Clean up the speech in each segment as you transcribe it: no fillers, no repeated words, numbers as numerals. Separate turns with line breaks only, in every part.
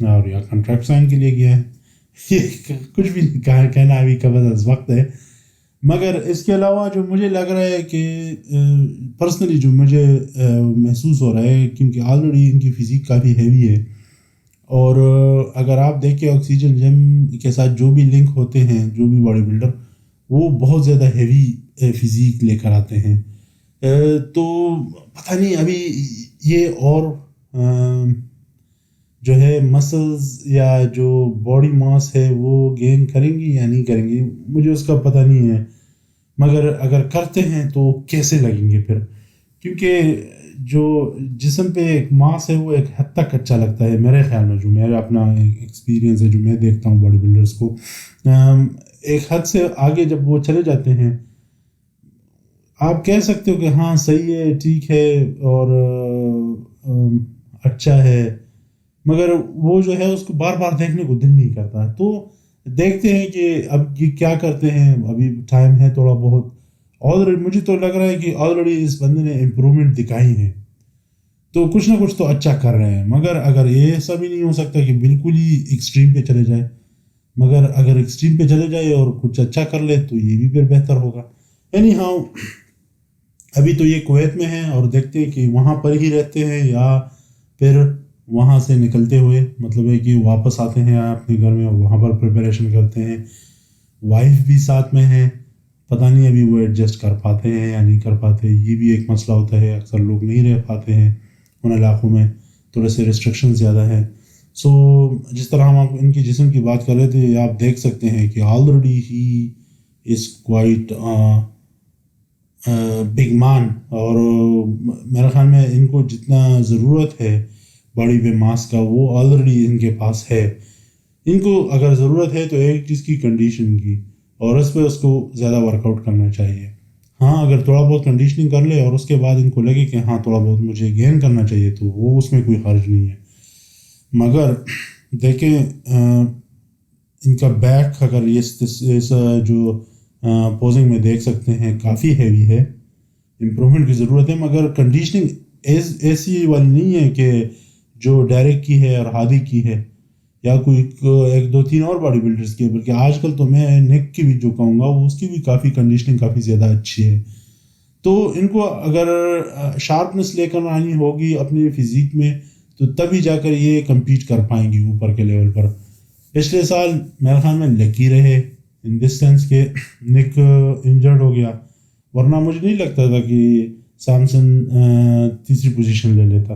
اور یا contract sign کے لیے گیا ہے. یہ کچھ بھی کہنا ابھی قبل از وقت ہے. مگر اس کے علاوہ جو مجھے لگ رہا ہے کہ پرسنلی جو مجھے محسوس ہو رہا ہے، کیونکہ آلریڈی ان کی فزیک کافی ہیوی ہے، اور اگر آپ دیکھیں آکسیجن جم کے ساتھ جو بھی لنک ہوتے ہیں، جو بھی باڈی بلڈر، وہ بہت زیادہ ہیوی فزیک لے کر آتے ہیں. تو پتہ نہیں ابھی یہ اور جو ہے مسلز یا جو باڈی ماس ہے وہ گین کریں گی یا نہیں کریں گی، مجھے اس کا پتہ نہیں ہے. مگر اگر کرتے ہیں تو کیسے لگیں گے پھر، کیونکہ جو جسم پہ ایک ماس ہے وہ ایک حد تک اچھا لگتا ہے میرے خیال میں. جو میرا اپنا ایکسپیرینس ہے، جو میں دیکھتا ہوں باڈی بلڈرز کو، ایک حد سے آگے جب وہ چلے جاتے ہیں، آپ کہہ سکتے ہو کہ ہاں صحیح ہے، ٹھیک ہے اور اچھا ہے، مگر وہ جو ہے اس کو بار بار دیکھنے کو دل نہیں کرتا. تو دیکھتے ہیں کہ اب یہ کیا کرتے ہیں، ابھی ٹائم ہے تھوڑا بہت. آلریڈی مجھے تو لگ رہا ہے کہ آلریڈی اس بندے نے امپرومنٹ دکھائی ہے، تو کچھ نہ کچھ تو اچھا کر رہے ہیں. مگر اگر یہ ایسا بھی نہیں ہو سکتا کہ بالکل ہی ایکسٹریم پہ چلے جائے، مگر اگر ایکسٹریم پہ چلے جائے اور کچھ اچھا کر لے تو یہ بھی پھر بہتر ہوگا. اینی ہاؤ ابھی تو یہ کویت میں ہیں، اور دیکھتے ہیں کہ وہاں پر ہی رہتے ہیں یا پھر وہاں سے نکلتے ہوئے، مطلب ہے کہ واپس آتے ہیں اپنے گھر میں اور وہاں پر پریپریشن کرتے ہیں. وائف بھی ساتھ میں ہے، پتہ نہیں ابھی وہ ایڈجسٹ کر پاتے ہیں یا نہیں کر پاتے. یہ بھی ایک مسئلہ ہوتا ہے، اکثر لوگ نہیں رہ پاتے ہیں ان علاقوں میں، تھوڑے سے ریسٹرکشن زیادہ ہیں. سو جس طرح ہم ان کی جسم کی بات کر رہے تھے، آپ دیکھ سکتے ہیں کہ already he is quite big مان، اور میرے خیال میں ان کو جتنا ضرورت ہے باڈی پہ ماس کا وہ آلریڈی ان کے پاس ہے. ان کو اگر ضرورت ہے تو ایک چیز کی کنڈیشن کی، اور اس پہ اس کو زیادہ ورک آؤٹ کرنا چاہیے. ہاں اگر تھوڑا بہت کنڈیشننگ کر لے اور اس کے بعد ان کو لگے کہ ہاں تھوڑا بہت مجھے گین کرنا چاہیے، تو وہ اس میں کوئی حرج نہیں ہے. مگر دیکھیں ان کا بیک اگر اس جو پوزنگ میں دیکھ سکتے ہیں کافی ہیوی ہے، امپرومنٹ کی ضرورت ہے. مگر کنڈیشننگ ایسی والی نہیں ہے کہ جو ڈائریکٹ کی ہے اور ہادی کی ہے یا کوئی ایک دو تین اور باڈی بلڈرز کی ہے، بلکہ آج کل تو میں نیک کی بھی جو کہوں گا وہ اس کی بھی کافی کنڈیشننگ کافی زیادہ اچھی ہے. تو ان کو اگر شارپنس لے کر آنی ہوگی اپنی فزیک میں، تو تبھی جا کر یہ کمپیٹ کر پائیں گی اوپر کے لیول پر. پچھلے سال میرے خیال میں لکی رہے ان دس سینس کہ نک انجرڈ ہو گیا، ورنہ مجھے نہیں لگتا تھا کہ سامسن تیسری پوزیشن لے لیتا.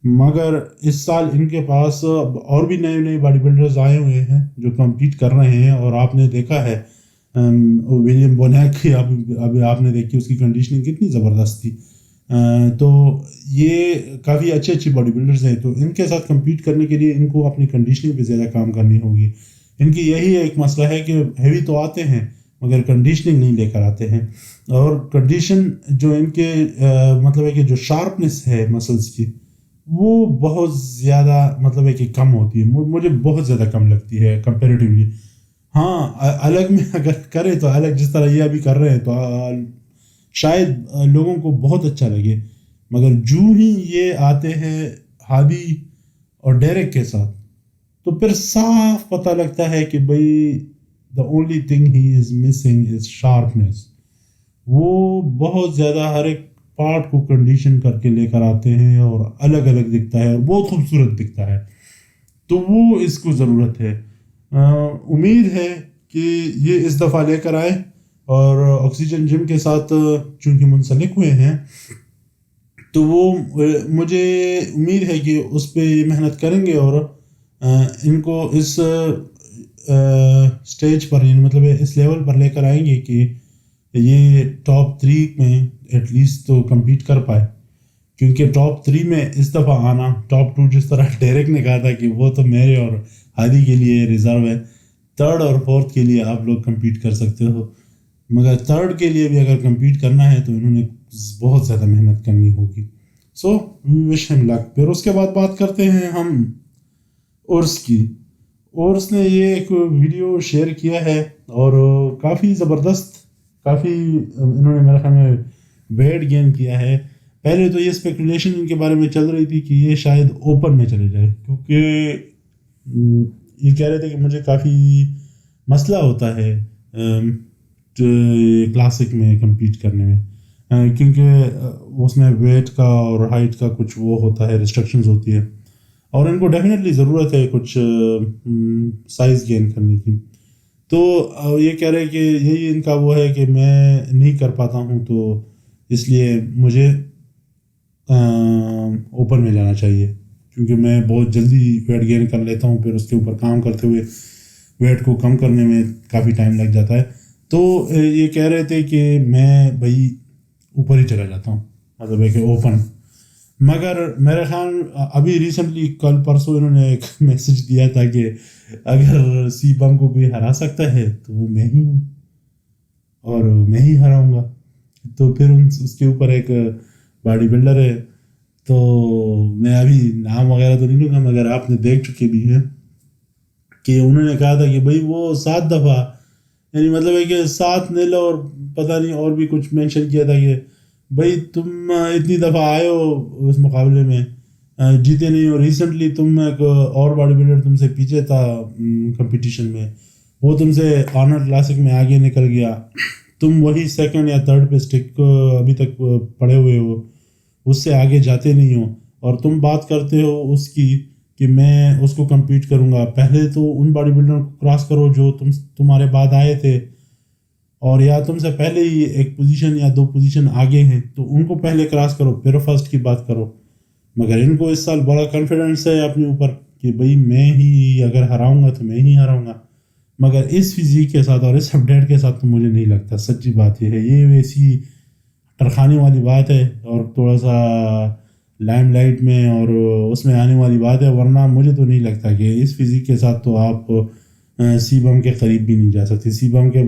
مگر اس سال ان کے پاس اور بھی نئے باڈی بلڈرز آئے ہوئے ہیں جو کمپیٹ کر رہے ہیں، اور آپ نے دیکھا ہے ولیم بونیک کی ابھی آپ نے دیکھی اس کی کنڈیشننگ کتنی زبردست تھی. تو یہ کافی اچھے باڈی بلڈرز ہیں. تو ان کے ساتھ کمپیٹ کرنے کے لیے ان کو اپنی کنڈیشننگ پہ زیادہ کام کرنی ہوگی. ان کی یہی ایک مسئلہ ہے کہ ہیوی تو آتے ہیں مگر کنڈیشننگ نہیں لے کر آتے ہیں. اور کنڈیشن جو ان کے مطلب ہے کہ جو شارپنس ہے مسلس کی، وہ بہت زیادہ مطلب ہے کہ کم ہوتی ہے. مجھے بہت زیادہ کم لگتی ہے کمپیریٹیولی. ہاں الگ میں اگر کرے تو الگ جس طرح یہ ابھی کر رہے ہیں تو شاید لوگوں کو بہت اچھا لگے، مگر جو ہی یہ آتے ہیں ہادی اور ڈیریک کے ساتھ تو پھر صاف پتہ لگتا ہے کہ بھئی the only thing he is missing is sharpness. وہ بہت زیادہ ہر ایک پارٹ کو کنڈیشن کر کے لے کر آتے ہیں اور الگ الگ دکھتا ہے اور بہت خوبصورت دکھتا ہے. تو وہ اس کو ضرورت ہے. امید ہے کہ یہ اس دفعہ لے کر آئے، اور آکسیجن جم کے ساتھ چونکہ منسلک ہوئے ہیں تو وہ مجھے امید ہے کہ اس پہ محنت کریں گے اور ان کو اس سٹیج پر، یعنی مطلب اس لیول پر لے کر آئیں گے کہ یہ ٹاپ 3 میں ایٹ لیسٹ تو کمپیٹ کر پائے. کیونکہ ٹاپ 3 میں اس دفعہ آنا، ٹاپ 2 جس طرح ڈیریک نے کہا تھا کہ وہ تو میرے اور ہادی کے لیے ریزرو ہے، 3rd اور 4th کے لیے آپ لوگ کمپیٹ کر سکتے ہو. مگر 3rd کے لیے بھی اگر کمپیٹ کرنا ہے تو انہوں نے بہت زیادہ محنت کرنی ہوگی. سو وش ہم لک. پھر اس کے بعد بات کرتے ہیں ہم اورس کی. اورس نے یہ ایک ویڈیو شیئر کیا ہے اور کافی زبردست، کافی انہوں نے میرے خیال میں ویٹ گین کیا ہے. پہلے تو یہ اسپیکولیشن ان کے بارے میں چل رہی تھی کہ یہ شاید اوپن میں چلے جائے، کیونکہ یہ کہہ رہے تھے کہ مجھے کافی مسئلہ ہوتا ہے کلاسک میں کمپیٹ کرنے میں، کیونکہ اس میں ویٹ کا اور ہائٹ کا کچھ وہ ہوتا ہے، ریسٹرکشنز ہوتی ہے، اور ان کو ڈیفینیٹلی ضرورت ہے کچھ سائز گین کرنے کی. تو یہ کہہ رہے کہ یہی ان کا وہ ہے کہ میں نہیں کر پاتا ہوں، تو اس لیے مجھے اوپن میں جانا چاہیے، کیونکہ میں بہت جلدی ویٹ گین کر لیتا ہوں، پھر اس کے اوپر کام کرتے ہوئے ویٹ کو کم کرنے میں کافی ٹائم لگ جاتا ہے. تو یہ کہہ رہے تھے کہ میں بھائی اوپر ہی چلا جاتا ہوں، مطلب ہے کہ اوپن. مگر میرے خیال ابھی ریسنٹلی کل پرسوں انہوں نے ایک میسج دیا تھا کہ اگر سی بم کو کوئی ہرا سکتا ہے تو وہ میں ہی ہوں، اور میں ہی ہراؤں گا. تو پھر اس کے اوپر ایک باڈی بلڈر ہے، تو میں ابھی نام وغیرہ تو نہیں لوں گا، مگر آپ نے دیکھ چکے بھی ہیں کہ انہوں نے کہا تھا کہ بھائی وہ 7 دفعہ، یعنی مطلب ہے کہ 7-0 اور پتہ نہیں اور بھی کچھ مینشن کیا تھا کہ بھائی تم اتنی دفعہ آئے ہو اس مقابلے میں، جیتے نہیں ہو. ریسنٹلی تم ایک اور باڈی بلڈر تم سے پیچھے تھا کمپٹیشن میں، وہ تم سے آنر کلاسک میں آگے نکل گیا، تم وہی سیکنڈ یا تھرڈ پہ اسٹک ابھی تک پڑے ہوئے ہو، اس سے آگے جاتے نہیں ہو. اور تم بات کرتے ہو اس کی کہ میں اس کو کمپیٹ کروں گا. پہلے تو ان باڈی بلڈر کو کراس کرو جو تمہارے بعد آئے تھے، اور یا تم سے پہلے ہی ایک پوزیشن یا 2 پوزیشن آگے ہیں، تو ان کو پہلے کراس کرو پھر فرسٹ کی بات کرو. مگر ان کو اس سال بڑا کانفیڈنس ہے اپنے اوپر کہ بھئی میں ہی اگر ہراؤں گا تو میں ہی ہراؤں گا. مگر اس فزیک کے ساتھ اور اس اپڈیٹ کے ساتھ تو مجھے نہیں لگتا. سچی بات یہ ہے، یہ ویسی ٹرخانے والی بات ہے اور تھوڑا سا لائم لائٹ میں اور اس میں آنے والی بات ہے، ورنہ مجھے تو نہیں لگتا کہ اس فزیک کے ساتھ تو آپ سی بم کے قریب بھی نہیں جا سکتے، سی بم کے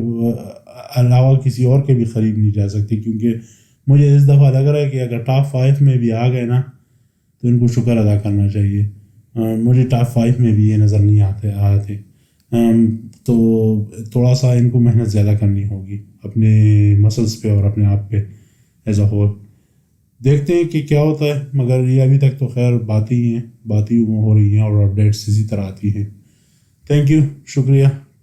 علاوہ کسی اور کے بھی قریب نہیں جا سکتے. کیونکہ مجھے اس دفعہ لگ رہا ہے کہ اگر ٹاپ 5 میں بھی آ گئے نا تو ان کو شکر ادا کرنا چاہیے. مجھے ٹاپ 5 میں بھی یہ نظر نہیں آتے. تو تھوڑا سا ان کو محنت زیادہ کرنی ہوگی اپنے مسلس پہ اور اپنے آپ پہ ایز اے ہول. دیکھتے ہیں کہ کیا ہوتا ہے، مگر یہ ابھی تک تو خیر باتیں ہی ہیں، باتیں ہو رہی ہیں اور اپڈیٹس اسی طرح آتی ہیں. تھینک یو، شکریہ.